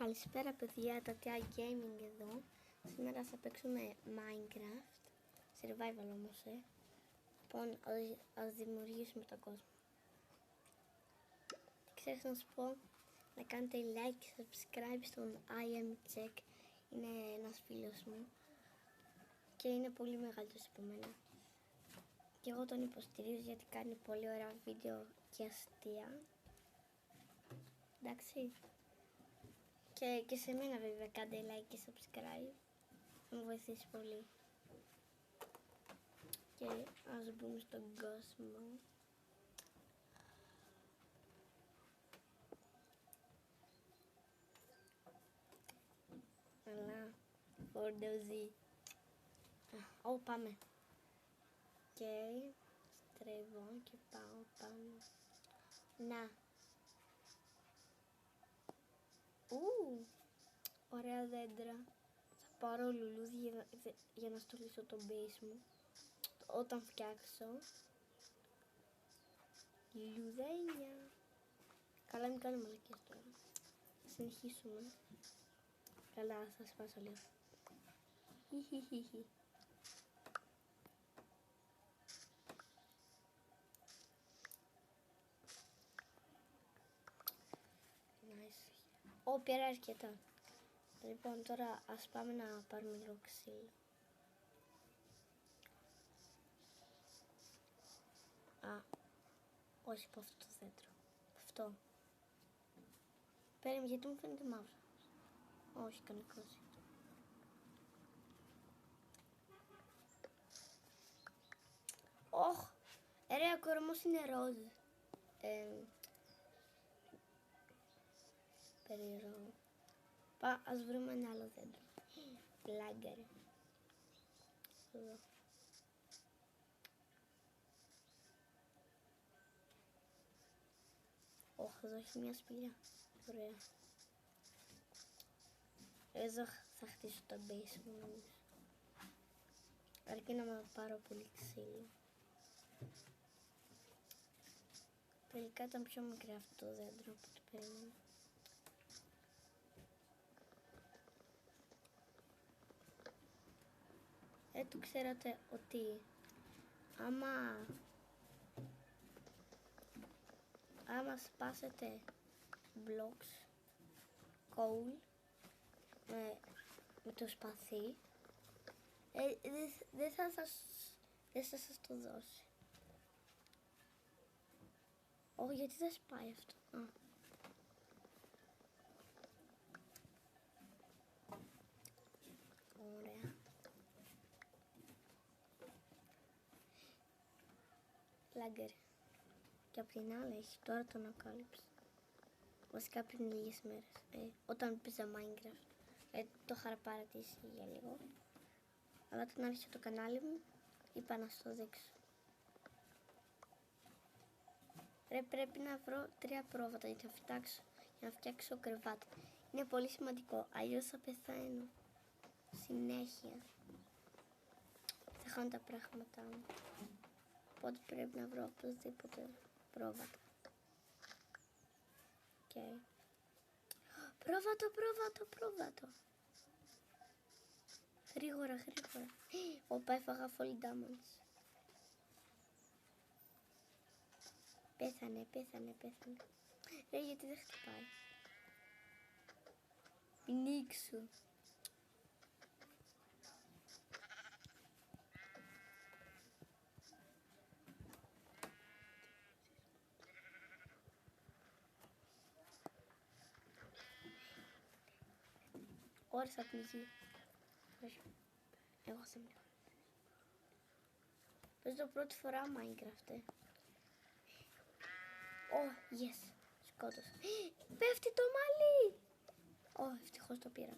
Καλησπέρα παιδιά, τα TI Gaming εδώ. Σήμερα θα παίξουμε Minecraft, survival όμως, Λοιπόν, ας δημιουργήσουμε τον κόσμο. Ξέρεις να σου πω, να κάνετε like και subscribe στον IMCheck. Είναι ένας φίλος μου και είναι πολύ μεγαλύτερος από μένα. Και εγώ τον υποστηρίζω γιατί κάνει πολύ ωραία βίντεο και αστεία. Εντάξει. Και σε μένα βέβαια κάντε like και subscribe. Θα μου βοηθήσει πολύ. Και ας μπούμε στον κόσμο. Αλλά φορντοζή. Πάμε. Και στρεβώ και πάω πάνω. Να. Ωραία δέντρα. Θα πάρω λουλούδι για να στολίσω το base μου. Όταν φτιάξω. Λουλουδένια. Καλά, μην κάνω μαλακίες τώρα. Θα συνεχίσουμε. Καλά, θα σπάσω λίγο. Χιχιχιχι. Nice. Πήρα αρκετά. Λοιπόν, τώρα ας πάμε να πάρουμε λίγο ξύλο. Όχι από αυτό το δέντρο. Αυτό. Πέρα, γιατί μου φαίνεται μαύρο. Όχι, κανονικός. Ρε, ο κορμός είναι ροζ. Περίεργο. Ας βρούμε ένα άλλο δέντρο. Πλάγκαρε. Εδώ. Εδώ έχει μια σπηλιά. Ωραία. Εδώ θα χτίσω το base μου νομίζω. Αρκεί να με πάρω πολύ ξύλο. Τελικά ήταν πιο μικρό αυτό το δέντρο που το περίμενα. Το ξέρατε ότι άμα σπάσετε blocks coal με το σπαθί, δεν θα σας το δώσει. Όχι, γιατί δεν σπάει αυτό. Ωραία. Λάγκερ. Και απ' την άλλη έχει, τώρα το ανακάλυψα. Βασικά πριν λίγες μέρες. Όταν πήσα Minecraft. Το είχα παρατήσει για λίγο. Αλλά όταν άρχισε το κανάλι μου, είπα να στο δείξω. Πρέπει να βρω 3 πρόβατα για να φτιάξω κρεβάτι. Είναι πολύ σημαντικό, αλλιώς θα πεθαίνω. Συνέχεια. Θα χάνω τα πράγματά μου. Οπότε πρέπει να βρω οπωσδήποτε πρόβατα. Okay. Πρόβατο. Γρήγορα. Έφαγα full diamonds. Πέθανε. Γιατί δεν χτυπάει. Πνίξου. Ώρες θα πνιγεί. Εγώ θα μιλάω. Παίζω πρώτη φορά Minecraft. Yes. Σκότωσα. Πέφτει το μαλλί. Ευτυχώς το πήρα.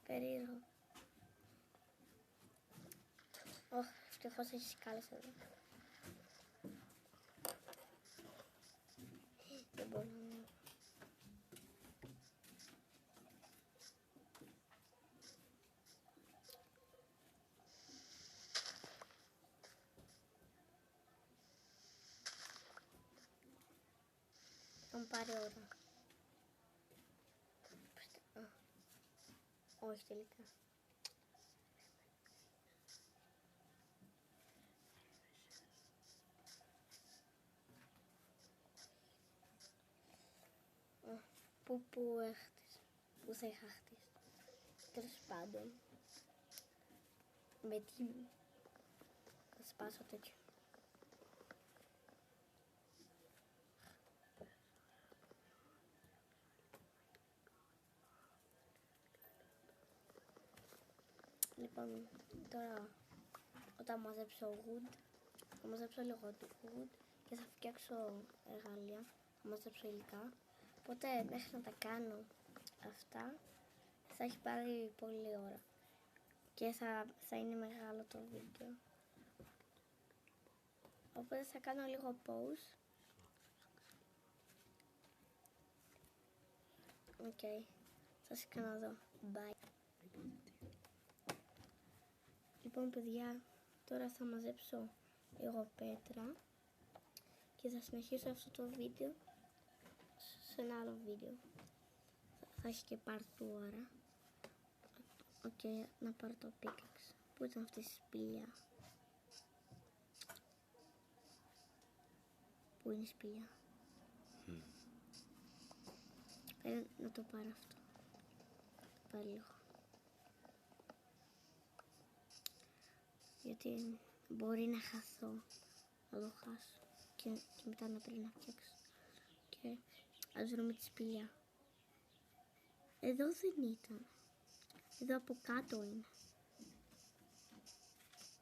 Περίεργο. Ευτυχώς έχει σκάλες εδώ. Δεν μπορώ να... Θα μου πάρει ώρα. Όχι τελικά. Πού θα είχα χτίσει. Τέλος πάντων. Με τι θα σπάσω τέτοιο. Λοιπόν, τώρα όταν μαζέψω wood, θα μαζέψω λίγο wood και θα φτιάξω εργαλεία, θα μαζέψω υλικά. Οπότε μέχρι να τα κάνω αυτά θα έχει πάρει πολλή ώρα και θα είναι μεγάλο το βίντεο. Οπότε θα κάνω λίγο pause. Οκ, θα σε ξαναδώ. Bye. Λοιπόν παιδιά, τώρα θα μαζέψω λίγο πέτρα και θα συνεχίσω αυτό το βίντεο σε ένα άλλο βίντεο. Θα έχει και part 2 ώρα. Οκ, να πάρω το pickaxe. Πού ήταν αυτή η σπηλιά? Πού είναι η σπηλιά? Να το πάρω αυτό. Το πάρω λίγο. Γιατί μπορεί να χαθώ, να το χάσω και μετά να πρέπει να φτιάξω. Και ας βρούμε τη σπηλιά. Εδώ δεν ήταν. Εδώ από κάτω είναι.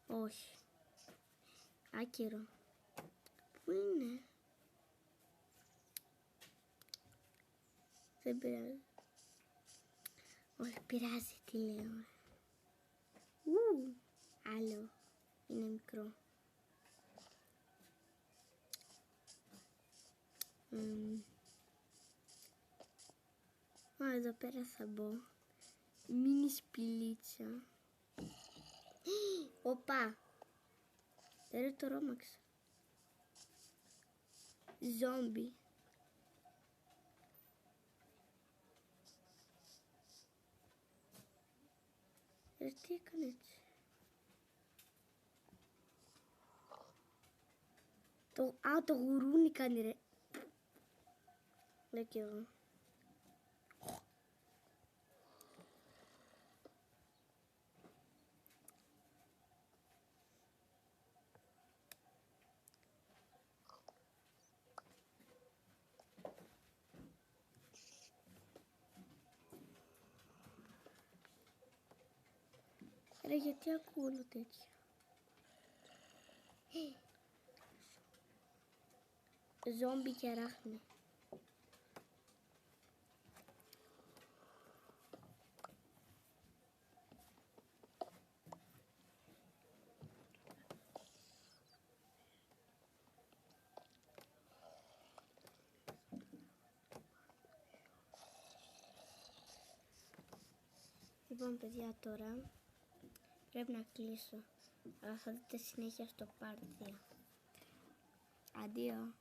Όχι. Άκυρο. Πού είναι? Δεν πειράζει. Όχι, πειράζει, τι λέω. Άλλο. Είναι μικρό. Εδώ πέρα θα μπω. Μίνι σπηλίτσα. Οπα. Δεν το ρόμαξα. Ζόμπι. Τι έκανε έτσι? Το γουρούνι κάνει ρε. Λέω κι εγώ. Ρε, γιατί ακούω όλο τέτοια? Ζόμπι και ράχνη. Λοιπόν παιδιά, τώρα πρέπει να κλείσω. Αλλά θα δείτε συνέχεια στο part 2. Αντίο.